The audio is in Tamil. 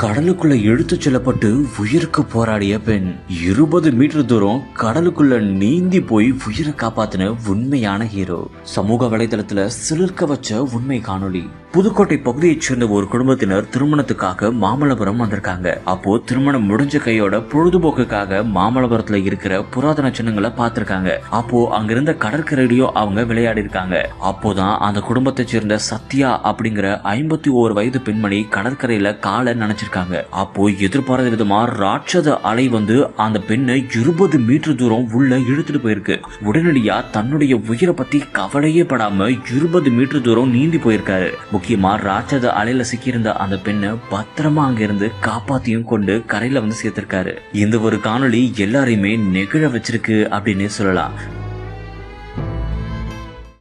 கடலுக்குள்ள இழுத்துச் செல்லப்பட்டு உயிருக்கு போராடிய பெண் 20 மீட்டர் தூரம் கடலுக்குள்ள நீந்தி போய் உயிரை காப்பாத்தின உண்மையான ஹீரோ. சமூக வலைதளத்துல சிலிர்க்க வச்ச உண்மை காணொளி. புதுக்கோட்டை பகுதியைச் சேர்ந்த ஒரு குடும்பத்தினர் திருமணத்துக்காக மாமல்லபுரம் வந்திருக்காங்க. அப்போ திருமணம் முடிஞ்ச கையோட பொழுதுபோக்குக்காக மாமல்லபுரத்துல இருக்கிற புராதன சின்னங்களை பார்த்திருக்காங்க. அப்போ அங்கிருந்த கடற்கரையிலயும் அவங்க விளையாடி இருக்காங்க. அப்போதான் அந்த குடும்பத்தை சேர்ந்த சத்யா அப்படிங்கிற 51 வயது பெண்மணி கடற்கரையில காலை நினைச்சிருக்காங்க. அப்போ எதிர்பாராத விதமா ராட்சத அலை வந்து அந்த பெண்ணை 20 மீட்டர் தூரம் உள்ள இழுத்துட்டு போயிருக்கு. உடனடியா தன்னுடைய உயிரை பத்தி கவலையே படாம 20 மீட்டர் தூரம் நீந்தி போயிருக்காரு. முக்கியமா ராட்சத அலையில சிக்கியிருந்த அந்த பெண்ணை பத்திரமா அங்கிருந்து காப்பாத்தியும் கொண்டு கரையில வந்து சேர்த்திருக்காரு. இந்த ஒரு காணொளி எல்லாரையுமே நெகிழ வச்சிருக்கு அப்படின்னு சொல்லலாம்.